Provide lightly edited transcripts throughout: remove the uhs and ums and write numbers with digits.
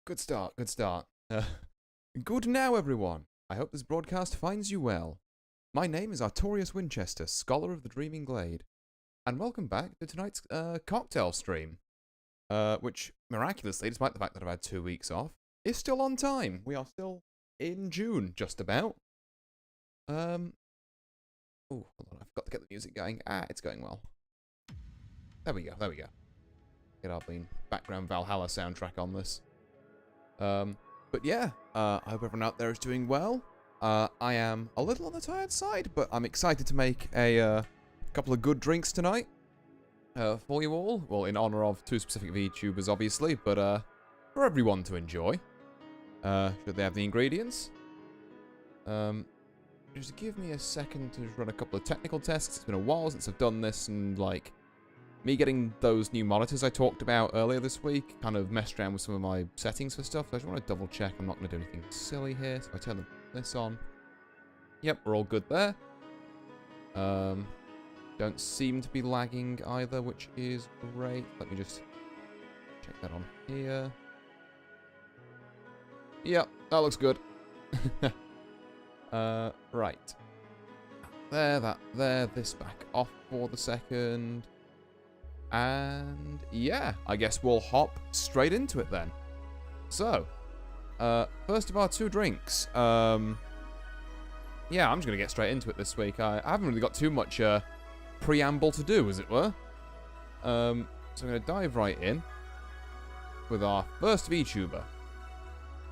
Good start, good start. Good now, everyone. I hope this broadcast finds you well. My name is Artorius Winchester, Scholar of the Dreaming Glade, and welcome back to tonight's cocktail stream, which, miraculously, despite the fact that I've had 2 weeks off, is still on time. We are still in June, just about. Oh, hold on, I forgot to get the music going. It's going well. There we go, there we go. Get our background Valhalla soundtrack on this. But yeah, I hope everyone out there is doing well. I am a little on the tired side, but I'm excited to make a couple of good drinks tonight for you all. Well, in honor of two specific VTubers, obviously, but for everyone to enjoy. Should they have the ingredients? Just give me a second to run a couple of technical tests. It's been a while since I've done this, and like me getting those new monitors I talked about earlier this week kind of messed around with some of my settings for stuff. So I just want to double check I'm not going to do anything silly here. So I turn this on. Yep, we're all good there. Don't seem to be lagging either, which is great. Let me just check that on here. Yep, that looks good. Right. There, this back off for the second. And yeah, I guess we'll hop straight into it then. So, first of our two drinks. Yeah, I'm just going to get straight into it this week. I haven't really got too much preamble to do, as it were. So I'm going to dive right in with our first VTuber,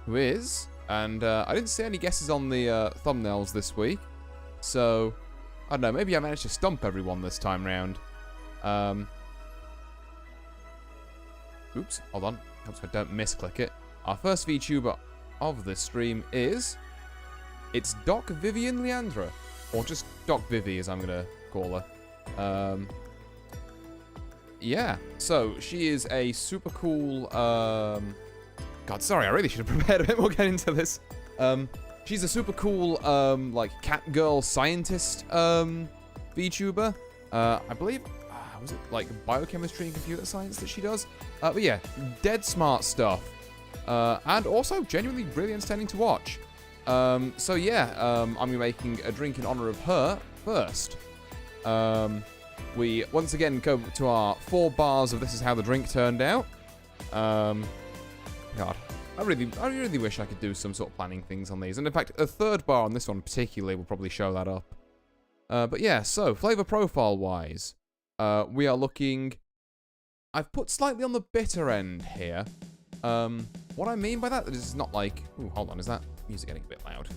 who is, and I didn't see any guesses on the thumbnails this week, so I don't know, maybe I managed to stump everyone this time round. Oops, hold on. Hope I don't misclick it. Our first VTuber of this stream is... It's Doc Vivian Leandra. Or just Doc Vivi, as I'm going to call her. Yeah, so she is a super cool... God, sorry, I really should have prepared a bit more getting into this. She's a super cool, like, cat girl scientist VTuber. I believe... was it like biochemistry and computer science that she does? But yeah, dead smart stuff. And also genuinely really entertaining to watch. So yeah, I'm gonna be making a drink in honor of her first. We once again go to our 4 bars of this is how the drink turned out. God, I really wish I could do some sort of planning things on these. And in fact, a 3rd bar on this one particularly will probably show that up. But yeah, so flavor profile wise. We are looking... I've put slightly on the bitter end here. What I mean by that is not like... Ooh, hold on, is that music getting a bit loud?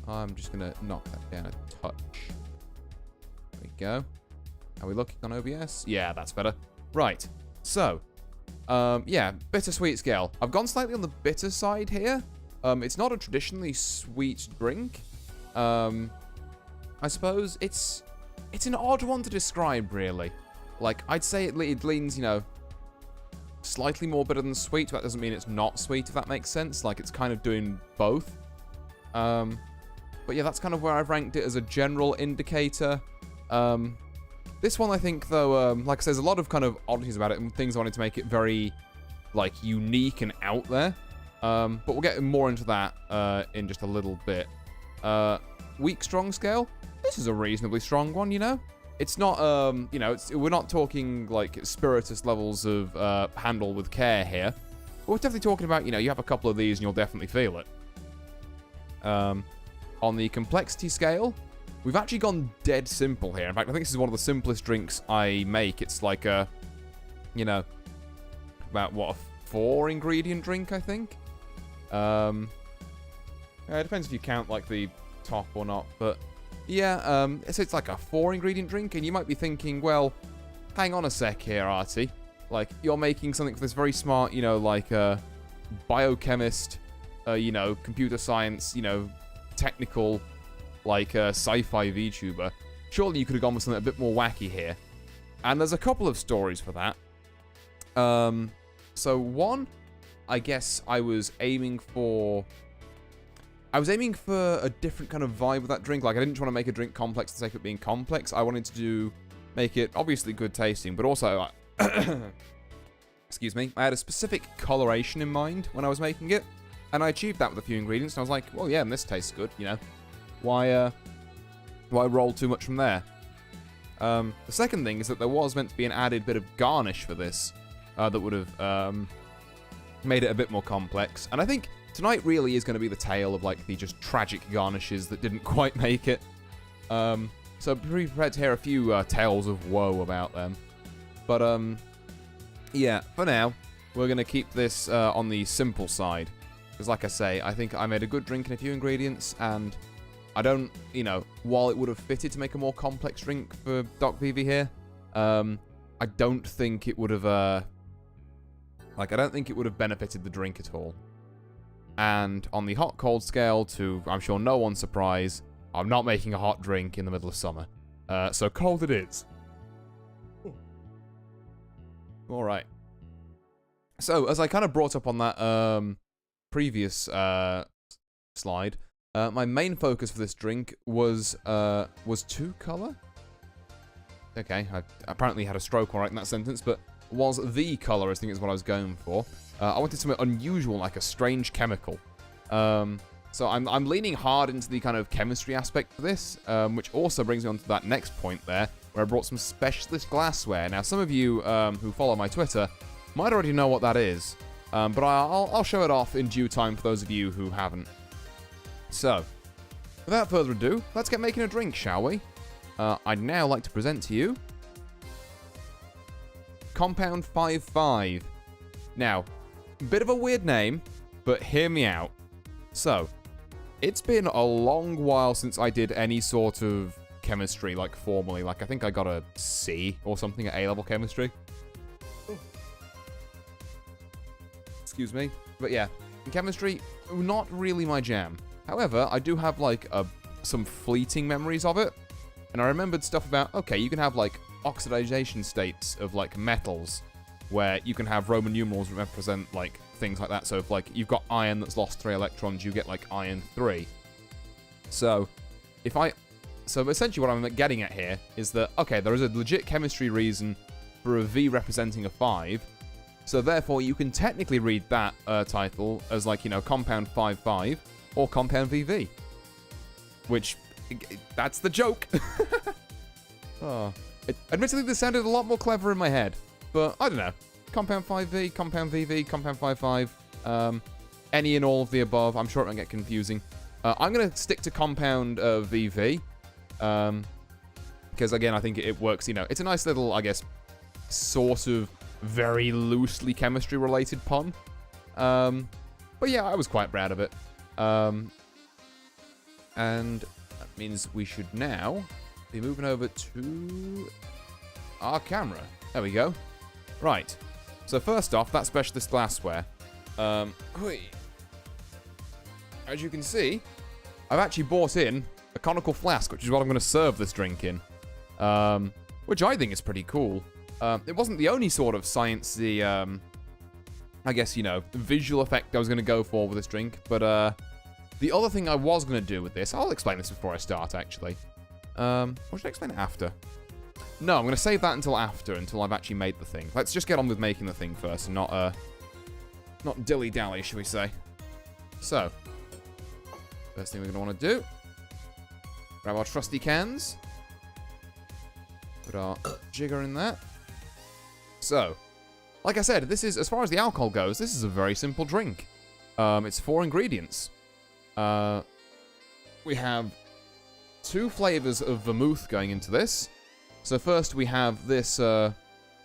I'm just going to knock that down a touch. There we go. Are we looking on OBS? Yeah, that's better. Right, so... yeah, bittersweet scale. I've gone slightly on the bitter side here. It's not a traditionally sweet drink. I suppose it's an odd one to describe, really. Like, I'd say it leans, you know, slightly more bitter than sweet. That doesn't mean it's not sweet, if that makes sense. Like, it's kind of doing both. But yeah, that's kind of where I've ranked it as a general indicator. This one, I think, though, like I said, there's a lot of kind of oddities about it and things I wanted to make it very, like, unique and out there. But we'll get more into that in just a little bit. Weak strong scale. This is a reasonably strong one, you know? It's not, you know, we're not talking, like, spiritus levels of handle with care here. But we're definitely talking about, you know, you have a couple of these and you'll definitely feel it. On the complexity scale, we've actually gone dead simple here. In fact, I think this is one of the simplest drinks I make. It's like a, you know, about, what, a 4-ingredient drink, I think? It depends if you count, like, the top or not, but... Yeah, it's like a 4-ingredient drink, and you might be thinking, well, hang on a sec here, Artie. Like, you're making something for this very smart, you know, like, biochemist, you know, computer science, you know, technical, like, sci-fi VTuber. Surely you could have gone with something a bit more wacky here. And there's a couple of stories for that. So one, I guess I was aiming for a different kind of vibe with that drink. Like, I didn't want to make a drink complex for the sake of it being complex. I wanted to make it obviously good tasting, but also excuse me, I had a specific coloration in mind when I was making it, and I achieved that with a few ingredients, and I was like, well, yeah, and this tastes good, you know. Why roll too much from there? The second thing is that there was meant to be an added bit of garnish for this that would have made it a bit more complex. And I think tonight really is going to be the tale of like the just tragic garnishes that didn't quite make it. So be prepared to hear a few tales of woe about them. But yeah, for now, we're going to keep this on the simple side. Because like I say, I think I made a good drink and a few ingredients, and I don't, you know, while it would have fitted to make a more complex drink for Doc VV here, I don't think it would have, I don't think it would have benefited the drink at all. And on the hot-cold scale, to, I'm sure, no one's surprise, I'm not making a hot drink in the middle of summer. So cold it is. Alright. So, as I kind of brought up on that previous slide, my main focus for this drink was two color? Okay, I apparently had a stroke all right in that sentence, but was the color, I think is what I was going for. I wanted something unusual, like a strange chemical. So I'm leaning hard into the kind of chemistry aspect for this, which also brings me on to that next point there, where I brought some specialist glassware. Now, some of you who follow my Twitter might already know what that is, but I'll show it off in due time for those of you who haven't. So, without further ado, let's get making a drink, shall we? I'd now like to present to you Compound 55. Now, bit of a weird name, but hear me out. So, it's been a long while since I did any sort of chemistry, like formally. Like, I think I got a C or something at A-level chemistry. Excuse me. But yeah, in chemistry, not really my jam. However, I do have, like, some fleeting memories of it. And I remembered stuff about, okay, you can have, like, oxidization states of, like, metals, where you can have Roman numerals that represent, like, things like that. So if, like, you've got iron that's lost 3 electrons, you get, like, iron 3. So, so essentially what I'm getting at here is that, okay, there is a legit chemistry reason for a V representing a 5. So therefore, you can technically read that title as, like, you know, Compound 55 or Compound VV. Which, that's the joke. Oh. Admittedly, this sounded a lot more clever in my head. But, I don't know. Compound 5V, Compound VV, Compound 55. Any and all of the above. I'm sure it won't get confusing. I'm going to stick to Compound VV. Because, again, I think it works, you know. It's a nice little, I guess, sort of very loosely chemistry-related pun. But, yeah, I was quite proud of it. And that means we should now be moving over to our camera. There we go. Right. So first off, that specialist glassware. As you can see, I've actually bought in a conical flask, which is what I'm going to serve this drink in. Which I think is pretty cool. It wasn't the only sort of sciencey, I guess, you know, visual effect I was going to go for with this drink. But the other thing I was going to do with this, I'll explain this before I start, actually. Or should I explain it after? No, I'm going to save that until after, until I've actually made the thing. Let's just get on with making the thing first, and not dilly-dally, shall we say. So, first thing we're going to want to do, grab our trusty cans, put our jigger in there. So, like I said, this is, as far as the alcohol goes, this is a very simple drink. It's 4 ingredients. We have 2 flavors of vermouth going into this. So first we have this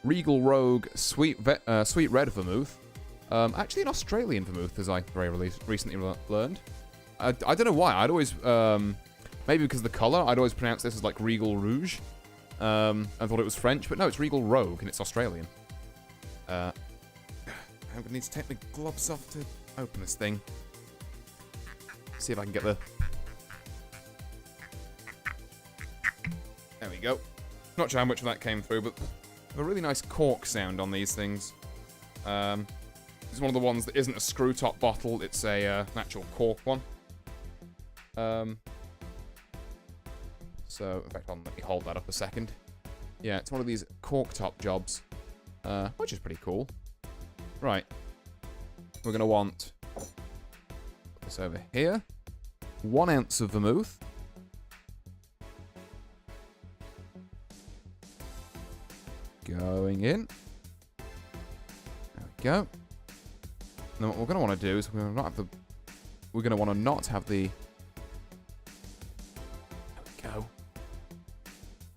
Regal Rogue sweet red vermouth. Actually an Australian vermouth, as I very recently learned. I don't know why. I'd always, maybe because of the color, I'd always pronounce this as like Regal Rouge. I thought it was French, but no, it's Regal Rogue and it's Australian. I'm gonna need to take my gloves off to open this thing. See if I can get the... There we go. Not sure how much of that came through, but a really nice cork sound on these things. It's one of the ones that isn't a screw top bottle, it's a natural cork one. So, in fact, let me hold that up a second. Yeah, it's one of these cork top jobs, which is pretty cool. Right. We're going to want... Put this over here. 1 ounce of vermouth. Going in. There we go. Now what we're going to want to do is we're going to want to not have the... There we go.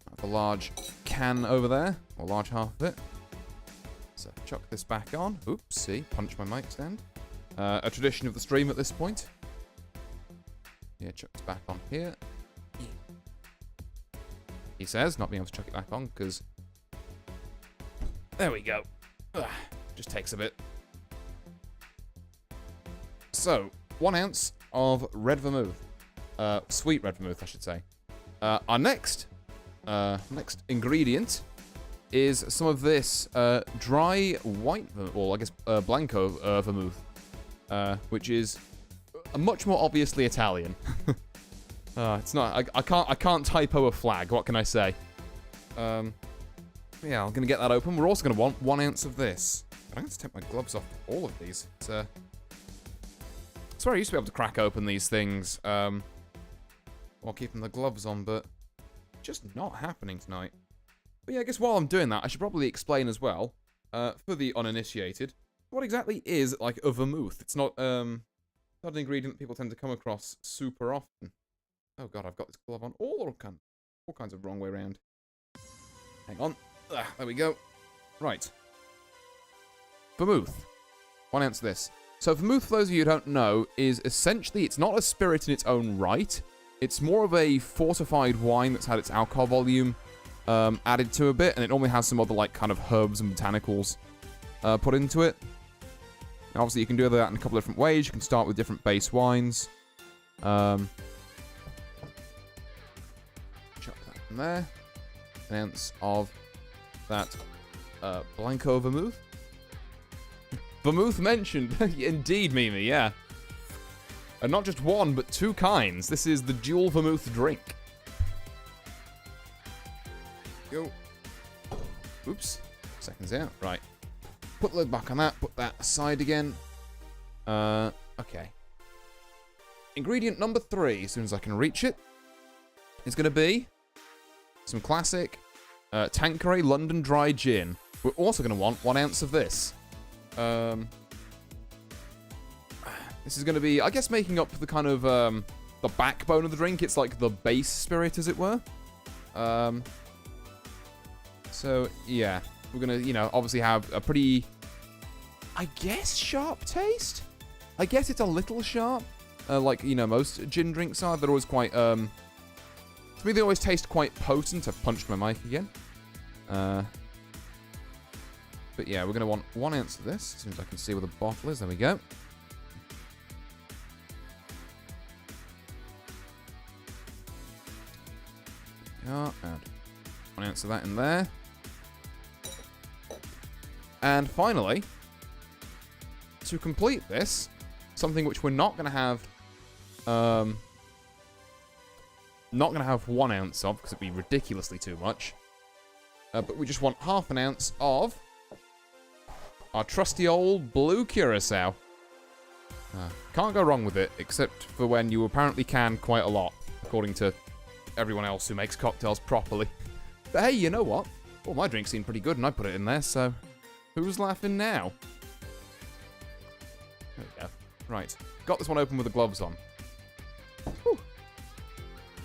Have a large can over there, or large half of it. So chuck this back on. Oops, see, punch my mic stand. A tradition of the stream at this point. Yeah, chuck this back on here. He says, not being able to chuck it back on because... There we go. Ugh, just takes a bit. So, 1 ounce of red vermouth. Sweet red vermouth, I should say. Our next ingredient is some of this dry white, well, I guess blanco vermouth, which is much more obviously Italian. It's not. I can't typo a flag. What can I say? Yeah, I'm gonna get that open. We're also gonna want 1 ounce of this. I'm going to take my gloves off all of these. It's I swear I used to be able to crack open these things while keeping the gloves on, but just not happening tonight. But yeah, I guess while I'm doing that, I should probably explain as well, for the uninitiated, what exactly is like a vermouth. It's not an ingredient that people tend to come across super often. Oh god, I've got this glove on all kinds of wrong way around. Hang on. There we go. Right. Vermouth. 1 ounce of this. So vermouth, for those of you who don't know, is essentially, it's not a spirit in its own right. It's more of a fortified wine that's had its alcohol volume added to a bit, and it normally has some other like kind of herbs and botanicals put into it. And obviously, you can do that in a couple of different ways. You can start with different base wines. Chuck that in there. 1 ounce of that blanco vermouth. Vermouth mentioned. Indeed, Mimi, yeah. And not just one, but 2 kinds. This is the dual vermouth drink. Go. Oops. Seconds out. Right. Put the lid back on that. Put that aside again. Okay. Ingredient number 3, as soon as I can reach it, is going to be some classic Tanqueray London Dry Gin. We're also going to want 1 ounce of this. This is going to be, I guess, making up the kind of the backbone of the drink. It's like the base spirit, as it were. So, yeah. We're going to, you know, obviously have a pretty, I guess, sharp taste? I guess it's a little sharp. Like, you know, most gin drinks are. They're always quite, to me, they always taste quite potent. I've punched my mic again. But yeah, we're going to want 1 ounce of this. As soon as I can see where the bottle is. There we go. Add 1 ounce of that in there. And finally, to complete this, something which we're not going to have, 1 ounce of, because it'd be ridiculously too much. But we just want ½ ounce of our trusty old blue curacao. Can't go wrong with it, except for when you apparently can quite a lot, according to everyone else who makes cocktails properly. But hey, you know what? Well, my drink seemed pretty good, and I put it in there, so who's laughing now? There we go. Right. Got this one open with the gloves on. Whew.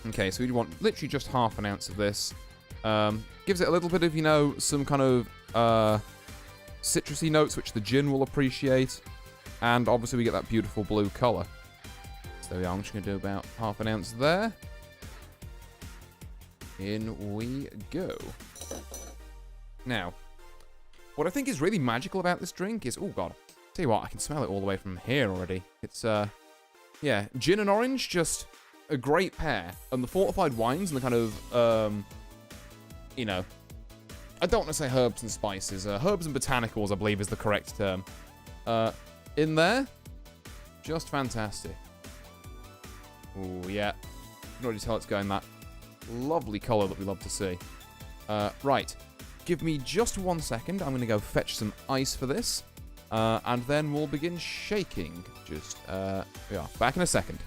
Okay, so we want literally just ½ ounce of this. Gives it a little bit of, you know, some kind of citrusy notes, which the gin will appreciate. And obviously we get that beautiful blue colour. So there we are. I'm just going to do about ½ ounce there. In we go. Now, what I think is really magical about this drink is... Oh, God. Tell you what, I can smell it all the way from here already. It's, yeah, gin and orange, just a great pair. And the fortified wines and the kind of, you know... I don't want to say herbs and spices. Herbs and botanicals, I believe, is the correct term. In there, just fantastic. Oh, yeah. You can already tell it's going that lovely colour that we love to see. Right. Give me just 1 second. I'm going to go fetch some ice for this. And then we'll begin shaking. Just, yeah, back in a second.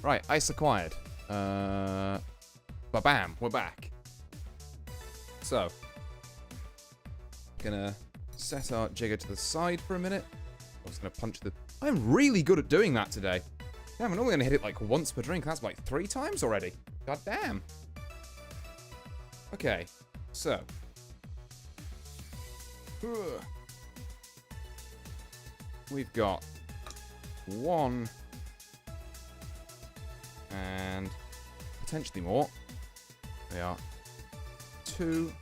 Right, ice acquired. Ba-bam, we're back. So, gonna set our jigger to the side for a minute. I was gonna punch the... I'm really good at doing that today. Damn, I'm only gonna hit it like once per drink. That's like 3 times already. God damn. Okay, so. We've got 1... and potentially more. They are 2,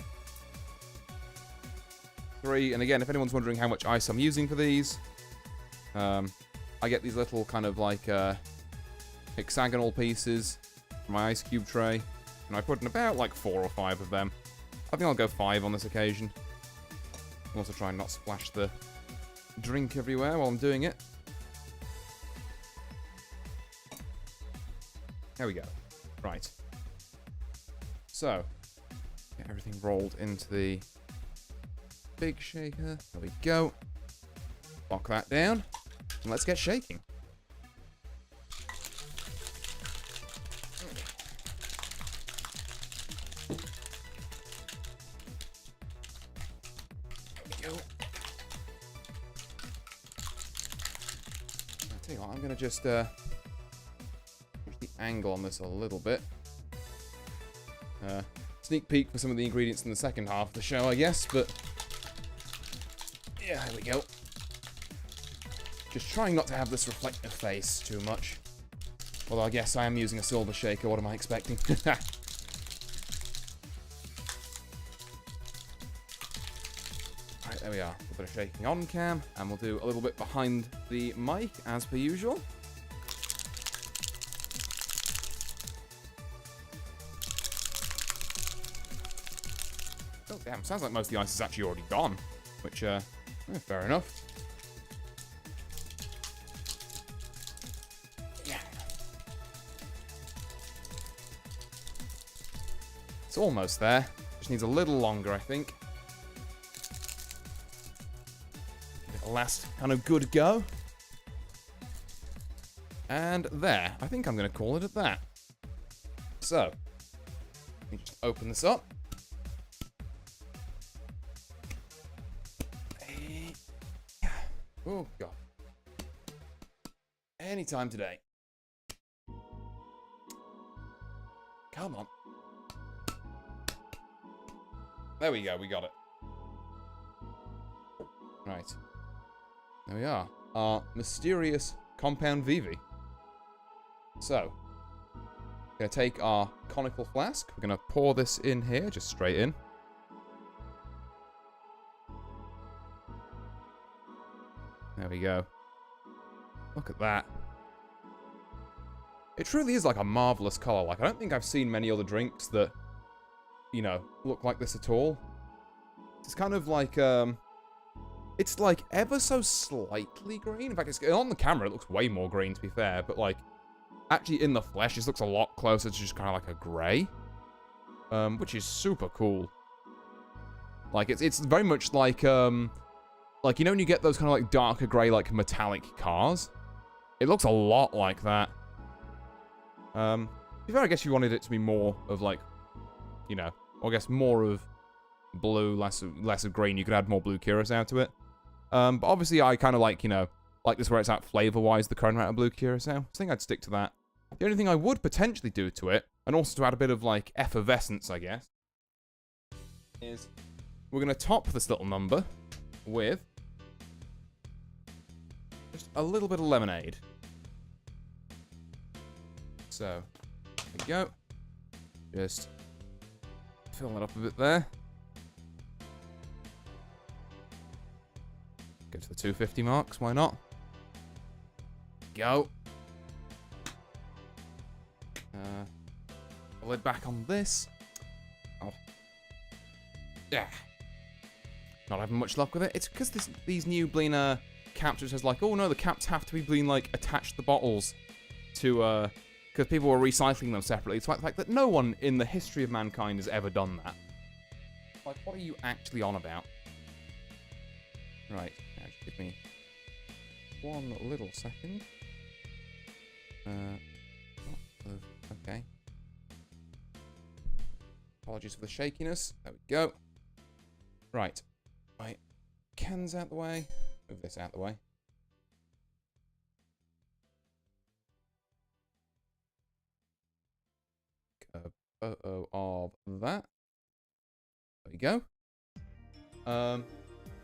3, and again, if anyone's wondering how much ice I'm using for these, I get these little kind of like hexagonal pieces from my ice cube tray, and I put in about like 4 or 5 of them. I think I'll go 5 on this occasion. I'll also try and not splash the drink everywhere while I'm doing it. There we go. Right. So, get everything rolled into the big shaker. There we go. Lock that down. And let's get shaking. There we go. I'll tell you what, I'm going to just... angle on this a little bit. Sneak peek for some of the ingredients in the second half of the show, I guess, but yeah, there we go. Just trying not to have this reflect the face too much. Although I guess I am using a silver shaker, what am I expecting? Right, there we are. A bit of shaking on cam, and we'll do a little bit behind the mic, as per usual. Oh, damn, sounds like most of the ice is actually already gone. Which, fair enough. Yeah. It's almost there. Just needs a little longer, I think. Give it a last kind of good go. And there. I think I'm going to call it at that. So, let me just open this up. Oh, God. Anytime today. Come on. There we go, we got it. Right. There we are. Our mysterious compound VV. So, we're going to take our conical flask. We're going to pour this in here, just straight in. There we go. Look at that. It truly is like a marvelous color. Like, I don't think I've seen many other drinks that, you know, look like this at all. It's kind of like, it's like ever so slightly green. In fact, it's on the camera, it looks way more green, to be fair. But, like, actually in the flesh, this looks a lot closer to just kind of like a gray. Which is super cool. Like, it's very much like, like, you know when you get those kind of, like, darker grey, like, metallic cars? It looks a lot like that. To be fair, I guess you wanted it to be more of, like, you know, or I guess more of blue, less of green. You could add more blue curacao to it. But obviously, I kind of like, you know, like this where it's at flavor-wise, the current amount of blue curacao. I think I'd stick to that. The only thing I would potentially do to it, and also to add a bit of, like, effervescence, I guess, is we're going to top this little number with just a little bit of lemonade. So, there we go. Just fill that up a bit there. Go to the 250 marks, why not? Go. Lid back on this. Oh. Yeah. Not having much luck with it. It's because these new Blina caps says like, oh no, the caps have to be being like attached to the bottles to because people were recycling them separately. It's like the fact that no one in the history of mankind has ever done that. Like, what are you actually on about? Right, now just give me one little second. Okay. Apologies for the shakiness. There we go. Right. Right. Cans out the way. Move this out the way. A photo of that. There we go.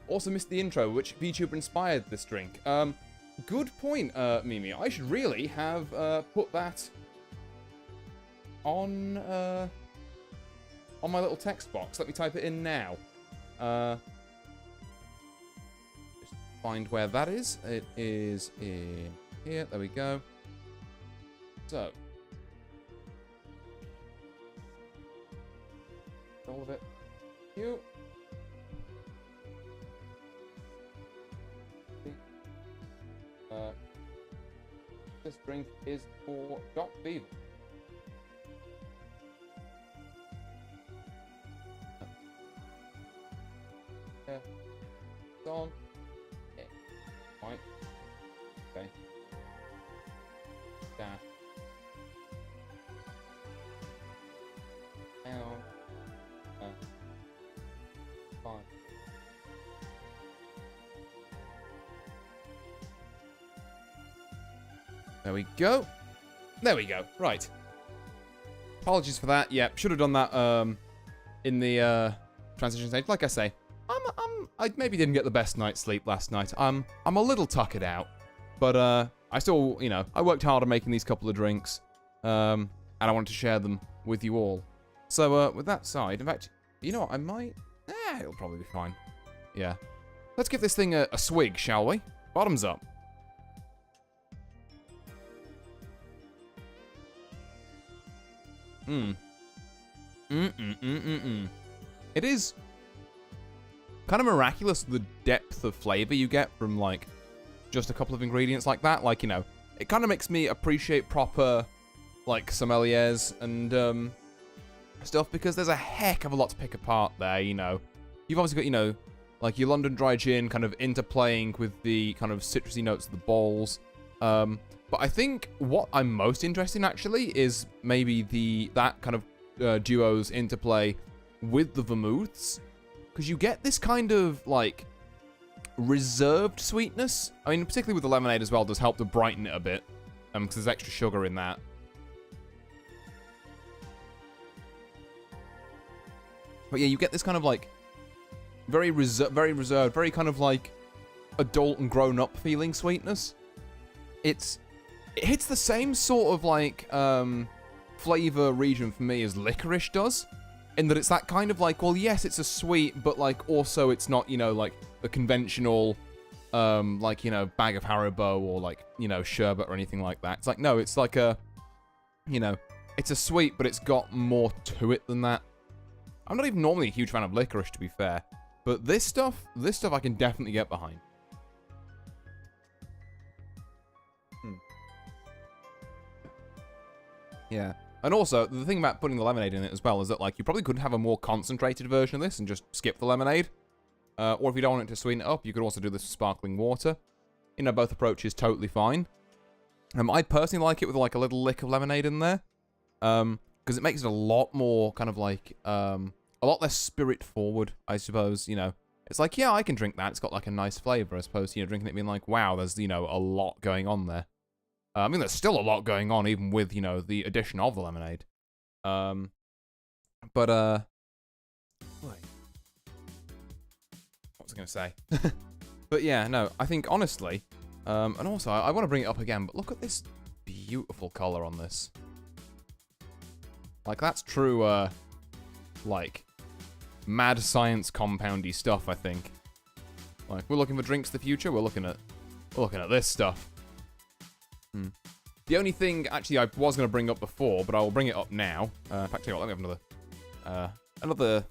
Also missed the intro, which VTuber inspired this drink. Good point, Mimi. I should really have put that on my little text box. Let me type it in now. Just find where that is. It is in here. There we go. So. All of it. You. This drink is for Doc Beaver. It's on. Yeah. Right. Okay. Dash. Down. Fine. There we go. There we go. Right. Apologies for that. Yeah, should have done that in the transition stage. Like I say, I maybe didn't get the best night's sleep last night. I'm a little tuckered out, but I still, you know, I worked hard on making these couple of drinks, and I wanted to share them with you all. So with that side, in fact, you know what? I might. It'll probably be fine. Yeah. Let's give this thing a swig, shall we? Bottoms up. It is kind of miraculous the depth of flavor you get from, like, just a couple of ingredients like that. Like, you know, it kind of makes me appreciate proper, like, sommeliers and stuff, because there's a heck of a lot to pick apart there, you know. You've obviously got, you know, like your London Dry Gin kind of interplaying with the kind of citrusy notes of the balls. But I think what I'm most interested in, actually, is maybe that kind of duo's interplay with the vermouths. Because you get this kind of, like, reserved sweetness. I mean, particularly with the lemonade as well, does help to brighten it a bit. Because there's extra sugar in that. But yeah, you get this kind of, like, very reserved, very kind of, like, adult and grown-up feeling sweetness. It hits the same sort of, like, flavor region for me as licorice does. In that it's that kind of, like, well, yes, it's a sweet, but, like, also it's not, you know, like, the conventional, like, you know, bag of Haribo or, like, you know, sherbet or anything like that. It's like, no, it's like a, you know, it's a sweet, but it's got more to it than that. I'm not even normally a huge fan of licorice, to be fair. But this stuff I can definitely get behind. Yeah. And also, the thing about putting the lemonade in it as well is that, like, you probably could have a more concentrated version of this and just skip the lemonade. Or if you don't want it to sweeten it up, you could also do this with sparkling water. You know, both approaches totally fine. I personally like it with, like, a little lick of lemonade in there. Because it makes it a lot more kind of, like, a lot less spirit-forward, I suppose, you know. It's like, yeah, I can drink that. It's got, like, a nice flavor, as opposed to, you know, drinking it being like, wow, there's, you know, a lot going on there. I mean, there's still a lot going on, even with, you know, the addition of the lemonade. Wait. What was I going to say? But yeah, no, I think, honestly, and also, I want to bring it up again, but look at this beautiful color on this. Like, that's true, like, mad science compoundy stuff, I think. Like, we're looking for drinks of the future, we're looking at this stuff. The only thing, actually, I was going to bring up before, but I will bring it up now. In fact, tell you what, let me have another...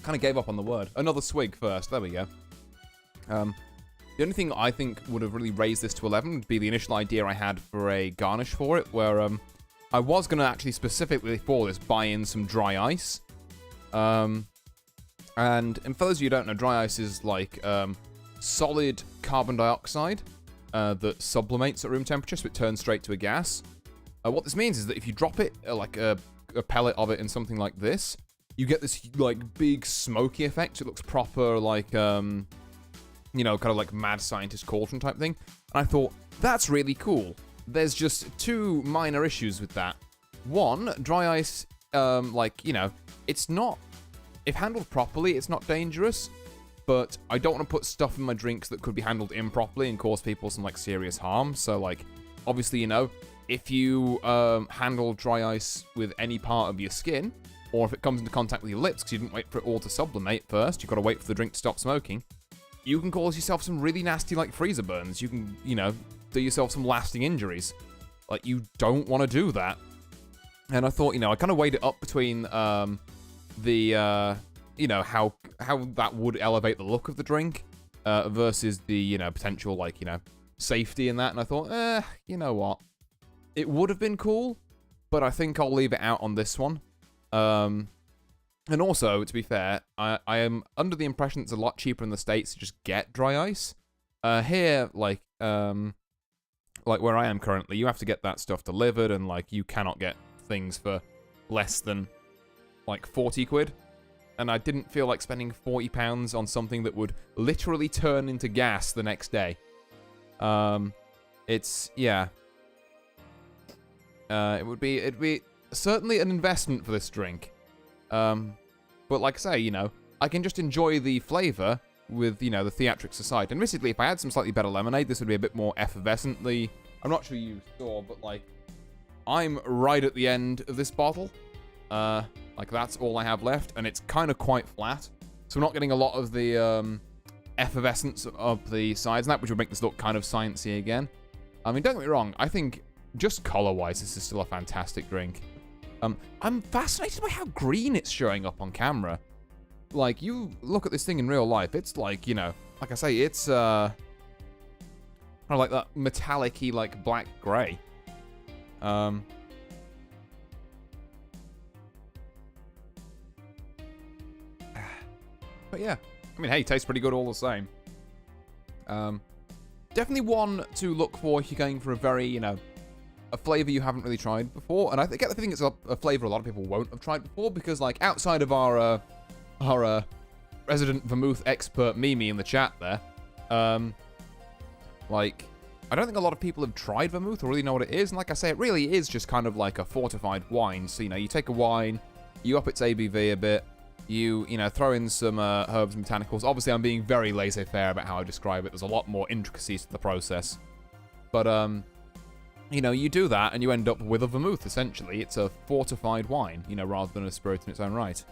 Kind of gave up on the word. Another swig first. There we go. The only thing I think would have really raised this to 11 would be the initial idea I had for a garnish for it, where I was going to actually specifically for this buy in some dry ice. And for those of you who don't know, dry ice is like solid carbon dioxide that sublimates at room temperature, so it turns straight to a gas. What this means is that if you drop it, like a pellet of it in something like this, you get this like big smoky effect. It looks proper like, you know, kind of like mad scientist cauldron type thing. And I thought, that's really cool. There's just two minor issues with that. One, dry ice, like, you know, it's not, if handled properly, it's not dangerous, but I don't want to put stuff in my drinks that could be handled improperly and cause people some, like, serious harm. So, like, obviously, you know, if you handle dry ice with any part of your skin, or if it comes into contact with your lips because you didn't wait for it all to sublimate first, you've got to wait for the drink to stop smoking, you can cause yourself some really nasty, like, freezer burns. You can, you know, do yourself some lasting injuries. Like, you don't want to do that. And I thought, you know, I kind of weighed it up between you know, how that would elevate the look of the drink versus the, you know, potential, like, you know, safety in that. And I thought, you know what? It would have been cool, but I think I'll leave it out on this one. And also, to be fair, I am under the impression it's a lot cheaper in the States to just get dry ice. Here, like where I am currently, you have to get that stuff delivered, and, like, you cannot get things for less than, like, 40 quid. And I didn't feel like spending £40 on something that would literally turn into gas the next day. It's, yeah. It'd be certainly an investment for this drink. But like I say, you know, I can just enjoy the flavor with, you know, the theatrics aside. And admittedly, if I had some slightly better lemonade, this would be a bit more effervescently. I'm not sure you saw, but, like, I'm right at the end of this bottle. Like, that's all I have left, and it's kind of quite flat. So we're not getting a lot of the effervescence of the sides and that, which would make this look kind of sciencey again. I mean, don't get me wrong, I think just color-wise, this is still a fantastic drink. I'm fascinated by how green it's showing up on camera. Like, you look at this thing in real life, it's like, you know, like I say, it's kind of like that metallic-y, like, black-gray. But yeah, I mean, hey, tastes pretty good all the same. Definitely one to look for if you're going for a very, you know, a flavor you haven't really tried before. And I get the feeling it's a flavor a lot of people won't have tried before, because, like, outside of our resident vermouth expert Mimi in the chat there, like, I don't think a lot of people have tried vermouth or really know what it is. And like I say, it really is just kind of like a fortified wine. So, you know, you take a wine, you up its ABV a bit, you know, throw in some herbs and botanicals. Obviously, I'm being very laissez-faire about how I describe it. There's a lot more intricacies to the process. But, you know, you do that and you end up with a vermouth, essentially. It's a fortified wine, you know, rather than a spirit in its own right.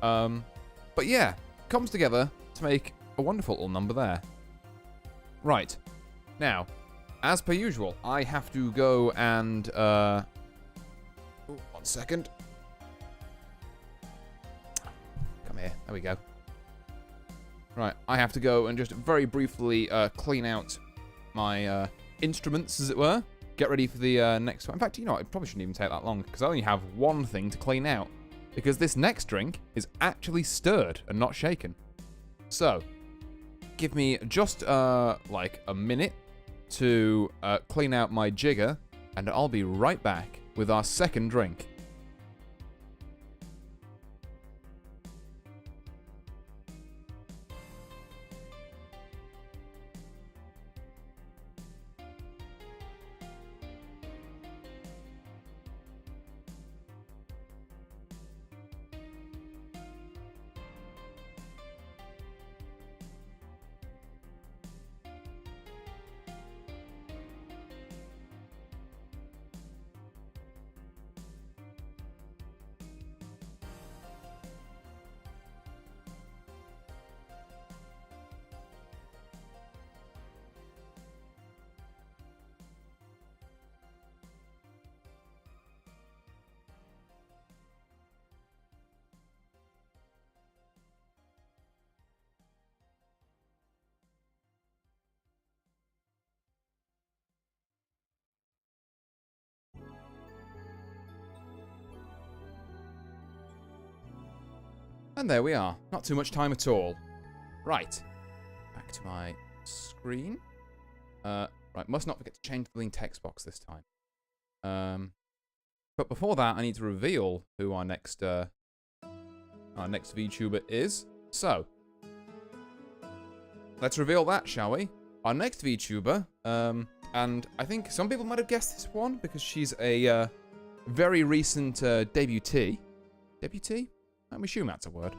But yeah, comes together to make a wonderful little number there. Right. Now, as per usual, I have to go and, oh, 1 second. Come here. There we go. Right, I have to go and just very briefly clean out my instruments, as it were. Get ready for the next one. In fact, you know what? It probably shouldn't even take that long, because I only have one thing to clean out. Because this next drink is actually stirred and not shaken. So, give me just, like, a minute to clean out my jigger, and I'll be right back with our second drink. And there we are. Not too much time at all. Right. Back to my screen. Right, must not forget to change the link text box this time. But before that, I need to reveal who our next VTuber is. So, let's reveal that, shall we? Our next VTuber, and I think some people might have guessed this one because she's a very recent debutee. Debutee? I'm assuming that's a word.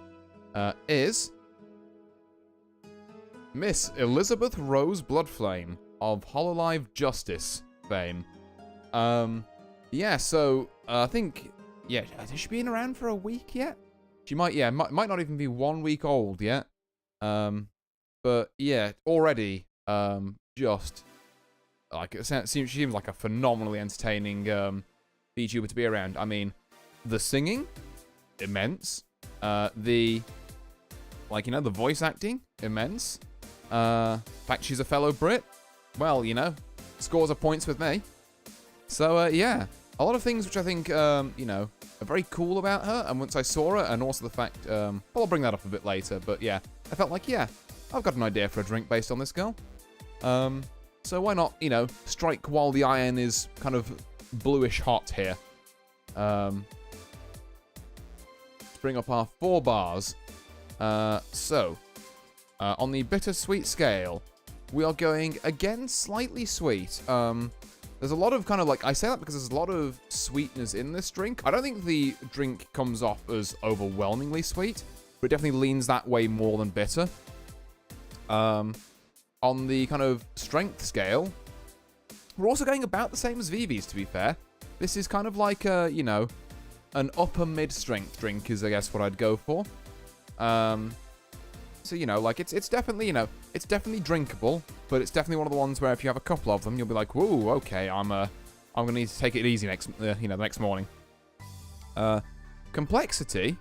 Is Miss Elizabeth Rose Bloodflame of Hololive Justice fame. Yeah, so I think, yeah, has she been around for a week yet? She might, yeah, might not even be 1 week old yet. But yeah, already, just like she seems like a phenomenally entertaining VTuber to be around. I mean, the singing, immense. The voice acting, immense. Fact she's a fellow Brit, well, scores of points with me. So yeah, a lot of things which I think are very cool about her. And once I saw her, and also the fact, well, I'll bring that up a bit later. But yeah, I felt like, yeah, I've got an idea for a drink based on this girl. So why not, strike while the iron is kind of bluish hot here. Let's bring up our 4 bars. So, on the bittersweet scale, we are going, again, slightly sweet. There's a lot of kind of I say that because there's a lot of sweetness in this drink. I don't think the drink comes off as overwhelmingly sweet, but it definitely leans that way more than bitter. On the kind of strength scale, we're also going about the same as Vivi's, to be fair. This is kind of like a, an upper mid-strength drink is, I guess, what I'd go for. So, it's definitely, it's definitely drinkable, but it's definitely one of the ones where if you have a couple of them, you'll be like, whoa, okay, I'm gonna need to take it easy the next morning. Complexity.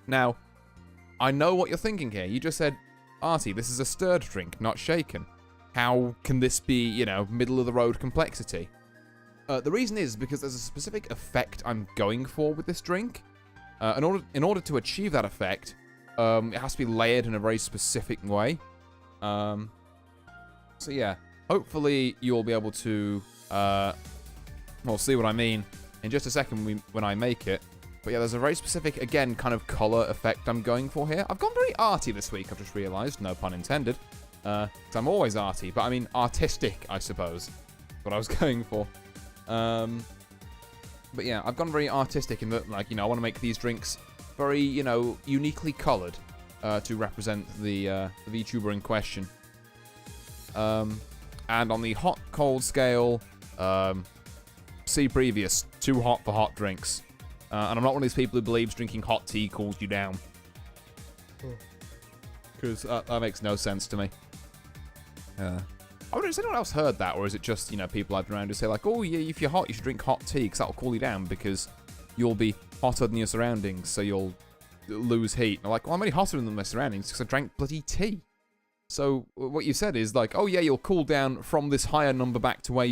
Now, I know what you're thinking here. You just said, Artie, this is a stirred drink, not shaken. How can this be, middle-of-the-road complexity? The reason is because there's a specific effect I'm going for with this drink. In order to achieve that effect, it has to be layered in a very specific way. So yeah, hopefully you'll be able to, see what I mean in just a second when I make it. But yeah, there's a very specific, again, kind of color effect I'm going for here. I've gone very arty this week, I've just realized, no pun intended. Because I'm always arty, but I mean artistic, I suppose. That's what I was going for. But yeah, I've gone very artistic in that, I want to make these drinks very, uniquely colored to represent the VTuber in question. And on the hot-cold scale, see previous, too hot for hot drinks. And I'm not one of these people who believes drinking hot tea cools you down. Because that makes no sense to me. I wonder, has anyone else heard that? Or is it just, people I've been around who say oh, yeah, if you're hot, you should drink hot tea because that'll cool you down because you'll be hotter than your surroundings, so you'll lose heat. And I'm like, well, I'm only hotter than my surroundings because I drank bloody tea. So what you said is oh, yeah, you'll cool down from this higher number back to where you